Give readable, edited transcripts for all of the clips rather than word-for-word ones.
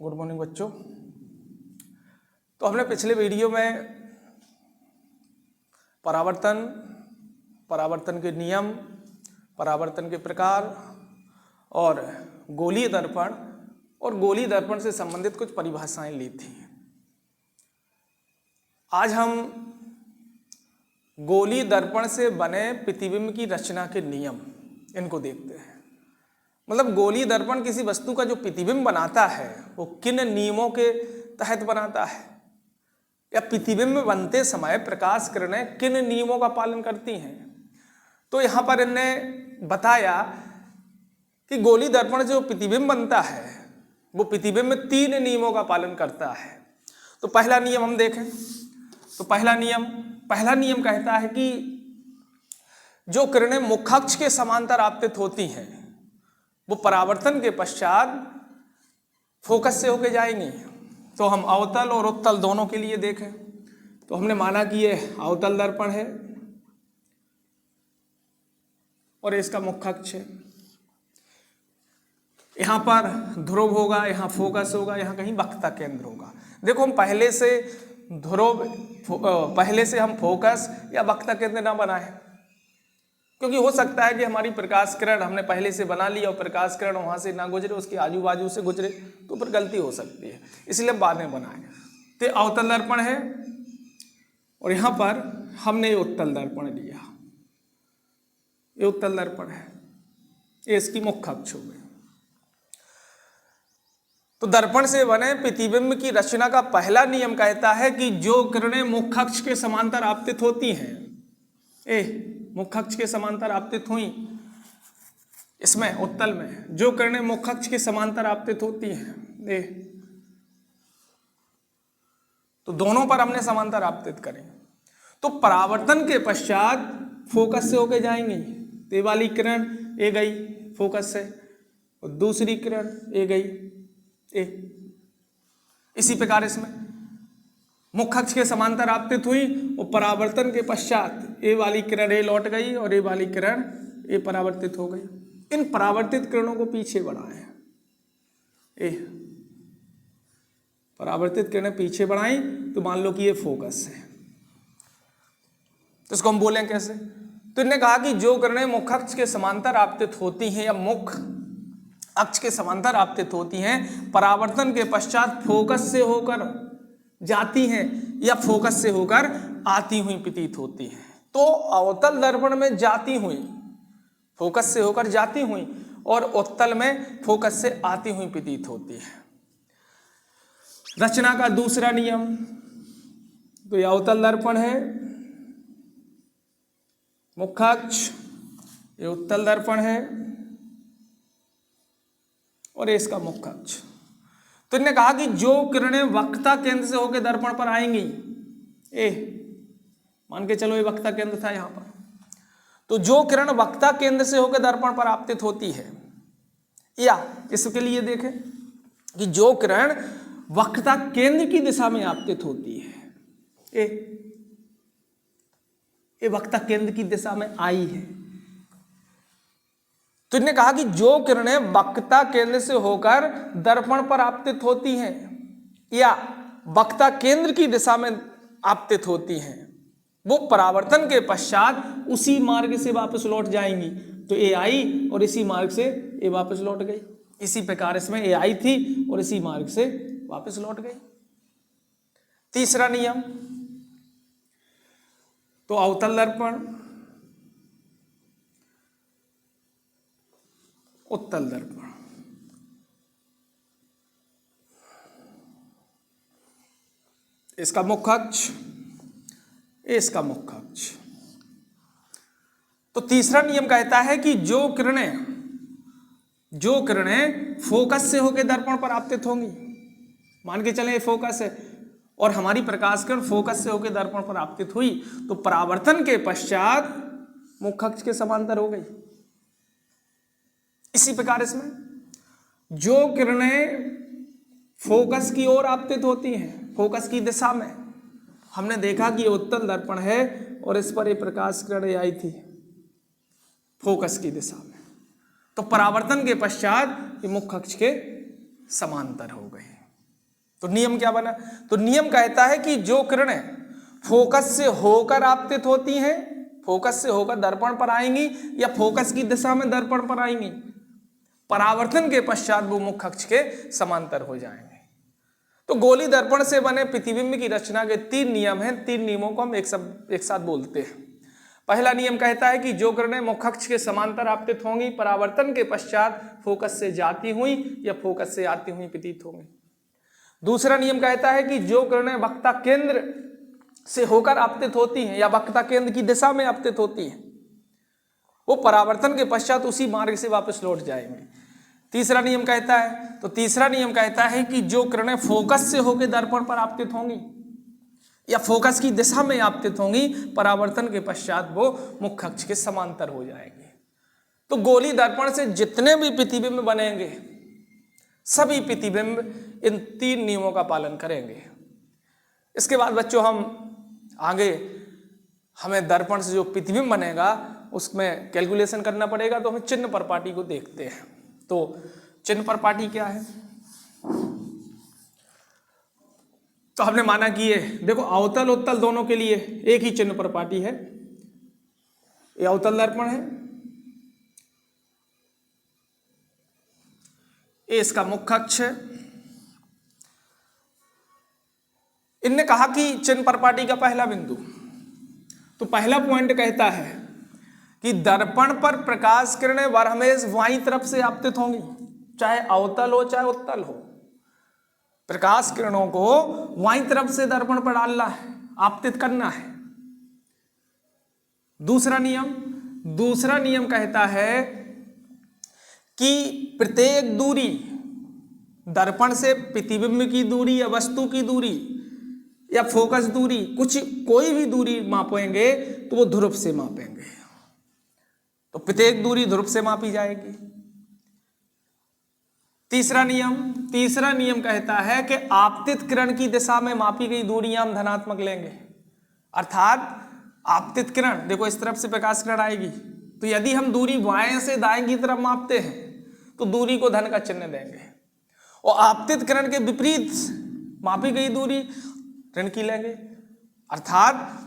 Good morning बच्चों। तो हमने पिछले वीडियो में परावर्तन के नियम, परावर्तन के प्रकार और गोलीय दर्पण से संबंधित कुछ परिभाषाएं ली थी। आज हम गोलीय दर्पण से बने प्रतिबिंब की रचना के नियम इनको देखते हैं। मतलब गोलीय दर्पण किसी वस्तु का जो प्रतिबिंब बनाता है वो किन नियमों के तहत बनाता है, या प्रतिबिंब बनते समय प्रकाश किरणें किन नियमों का पालन करती हैं। तो यहाँ पर इन्होंने बताया कि गोलीय दर्पण जो प्रतिबिंब बनता है वो प्रतिबिंब 3 नियमों का पालन करता है। तो पहला नियम हम देखें तो पहला नियम कहता है कि जो किरणें मुखाक्ष के समांतर आपतित होती हैं वो परावर्तन के पश्चात फोकस से होके जाएंगी। तो हम अवतल और उत्तल दोनों के लिए देखें तो हमने माना कि ये अवतल दर्पण है और इसका मुखाक्ष है। यहाँ पर ध्रुव होगा, यहाँ फोकस होगा, यहाँ कहीं वक्रता केंद्र होगा। देखो हम पहले से हम फोकस या वक्रता केंद्र ना बनाए, क्योंकि हो सकता है कि हमारी प्रकाश किरण हमने पहले से बना ली और प्रकाश किरण वहां से ना गुजरे, उसके आजू बाजू से गुजरे, तो फिर गलती हो सकती है, इसलिए बाद में बनाए। तो अवतल दर्पण है और यहाँ पर हमने ये उत्तल दर्पण लिया, ये उत्तल दर्पण है, ये इसकी मुखाक्ष हो गई। तो दर्पण से बने प्रतिबिंब की रचना का पहला नियम कहता है कि जो किरणें मुखाक्ष के समांतर आपतित होती हैं, मुखाक्ष के समांतर आपतित हुई, इसमें उत्तल में जो किरणें मुखाक्ष के समांतर आपतित होती हैं, तो दोनों पर हमने समांतर आपतित करें तो परावर्तन के पश्चात फोकस से होके जाएंगी। तो ये वाली किरण ए गई फोकस से और दूसरी किरण ए गई ए। इसी प्रकार इसमें मुखाक्ष के समांतर आपतित हुई और परावर्तन के पश्चात ए वाली किरण ए लौट गई और ए वाली किरण ए परावर्तित हो गई। इन परावर्तित किरणों को पीछे बढ़ाएं, परावर्तित किरणें पीछे बढ़ाई तो मान लो कि ये फोकस है, तो इसको हम बोलें कैसे। तो इन्होंने कहा कि जो किरणें मुखाक्ष के समांतर आपतित होती हैं या मुख अक्ष के समांतर आपतित होती हैं, परावर्तन के पश्चात फोकस से होकर जाती हैं या फोकस से होकर आती हुई प्रतीत होती हैं। तो अवतल दर्पण में जाती हुई, फोकस से होकर जाती हुई, और उत्तल में फोकस से आती हुई प्रतीत होती है। रचना का दूसरा नियम, तो यह अवतल दर्पण है, मुखाक्ष, ये उत्तल दर्पण है और ये इसका मुखाक्ष। तो इन्होंने कहा कि जो किरणें वक्रता केंद्र से होकर दर्पण पर आएंगी, मान के चलो ये वक्रता केंद्र था यहां पर, तो जो किरण वक्रता केंद्र से होकर दर्पण पर आपतित होती है, या इसके लिए देखें कि जो किरण वक्रता केंद्र की दिशा में आपतित होती है, ये वक्रता केंद्र की दिशा में आई है। तो इन्होंने कहा कि जो किरणें वक्रता केंद्र से होकर दर्पण पर आपतित होती हैं या वक्रता केंद्र की दिशा में आपतित होती हैं, वो परावर्तन के पश्चात उसी मार्ग से वापस लौट जाएंगी। तो ए आई और इसी मार्ग से ए वापस लौट गई। इसी प्रकार इसमें ए आई थी और इसी मार्ग से वापस लौट गई। तीसरा नियम, तो अवतल दर्पण, उत्तल दर्पण। इसका मुखाक्ष, इसका मुखाक्ष। तो तीसरा नियम कहता है कि जो किरणें फोकस से होकर दर्पण पर आपतित होंगी, मान के चले फोकस है और हमारी प्रकाश किरण फोकस से होकर दर्पण पर आपतित हुई, तो परावर्तन के पश्चात मुखाक्ष के समांतर हो गई। इसी प्रकार इसमें जो किरणें फोकस की ओर आपतित होती हैं, फोकस की दिशा में, हमने देखा कि ये उत्तल दर्पण है और इस पर ये प्रकाश किरण आई थी फोकस की दिशा में, तो परावर्तन के पश्चात ये मुखाक्ष के समांतर हो गए। तो नियम क्या बना? तो नियम कहता है कि जो किरणें फोकस से होकर आपतित होती हैं, फोकस से होकर दर्पण पर आएंगी या फोकस की दिशा में दर्पण पर आएंगी, परावर्तन के पश्चात वो मुख्य अक्ष के समांतर हो जाएंगे। तो गोली दर्पण से बने प्रतिबिंब की रचना के 3 नियम हैं। 3 नियमों को हम एक साथ बोलते हैं। पहला नियम कहता है कि जो किरणें मुख्य अक्ष के समांतर आपतित होंगी, परावर्तन के पश्चात फोकस से जाती हुई या फोकस से आती हुई प्रतीत होंगी। दूसरा नियम कहता है कि जो किरणें वक्ता केंद्र से होकर आपतित होती हैं या वक्ता केंद्र की दिशा में आपतित होती हैं, वो परावर्तन के पश्चात उसी मार्ग से वापस लौट जाएंगे। तीसरा नियम कहता है कि जो किरणें फोकस से होकर दर्पण पर आपतित होंगी या फोकस की दिशा में आपतित होंगी, परावर्तन के पश्चात वो मुख्य अक्ष के समांतर हो जाएंगे। तो गोली दर्पण से जितने भी प्रतिबिंब बनेंगे, सभी प्रतिबिंब इन 3 नियमों का पालन करेंगे। इसके बाद बच्चों हम आगे, हमें दर्पण से जो प्रतिबिंब बनेगा उसमें कैलकुलेशन करना पड़ेगा, तो हमें चिन्ह परपाटी को देखते हैं। तो चिन्ह परपाटी क्या है? तो हमने माना कि ये देखो अवतल उत्तल दोनों के लिए एक ही चिन्ह परपाटी है। ये अवतल दर्पण है, ये इसका मुख्य अक्ष है। इनने कहा कि चिन्ह परपाटी का पहला बिंदु, तो पहला पॉइंट कहता है कि दर्पण पर प्रकाश किरणें हमेशा बाईं तरफ से आपतित होंगी, चाहे अवतल हो चाहे उत्तल हो। प्रकाश किरणों को बाईं तरफ से दर्पण पर डालना है, आपतित करना है। दूसरा नियम कहता है कि प्रत्येक दूरी, दर्पण से प्रतिबिंब की दूरी या वस्तु की दूरी या फोकस दूरी, कोई भी दूरी मापेंगे तो वो ध्रुव से मापेंगे। तो प्रत्येक दूरी ध्रुव से मापी जाएगी। तीसरा नियम कहता है कि आपतित किरण की दिशा में मापी गई दूरियां हम धनात्मक लेंगे। अर्थात आपतित किरण, देखो इस तरफ से प्रकाश किरण आएगी, तो यदि हम दूरी बाएं से दाएं की तरफ मापते हैं तो दूरी को धन का चिन्ह देंगे, और आपतित किरण के विपरीत मापी गई दूरी ऋण की लेंगे। अर्थात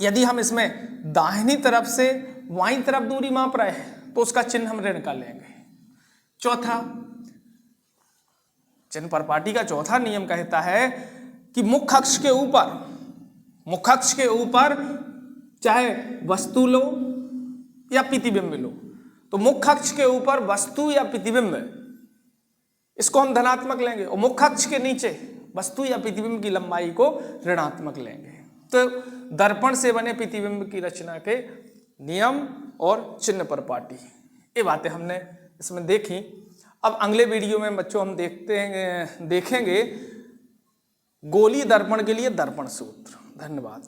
यदि हम इसमें दाहिनी तरफ से बाईं तरफ दूरी माप रहे हैं तो उसका चिन्ह हम ऋण का लेंगे। चौथा, चिन्ह परपाटी का चौथा नियम कहता है कि मुख्य अक्ष के ऊपर चाहे वस्तु लो या प्रतिबिंब लो, तो मुख्य अक्ष के ऊपर वस्तु या प्रतिबिंब, इसको हम धनात्मक लेंगे, और मुख्य अक्ष के नीचे वस्तु या प्रतिबिंब की लंबाई को ऋणात्मक लेंगे। तो दर्पण से बने प्रतिबिंब की रचना के नियम और चिन्ह परपाटी, ये बातें हमने इसमें देखी। अब अगले वीडियो में बच्चों हम देखेंगे गोली दर्पण के लिए दर्पण सूत्र। धन्यवाद।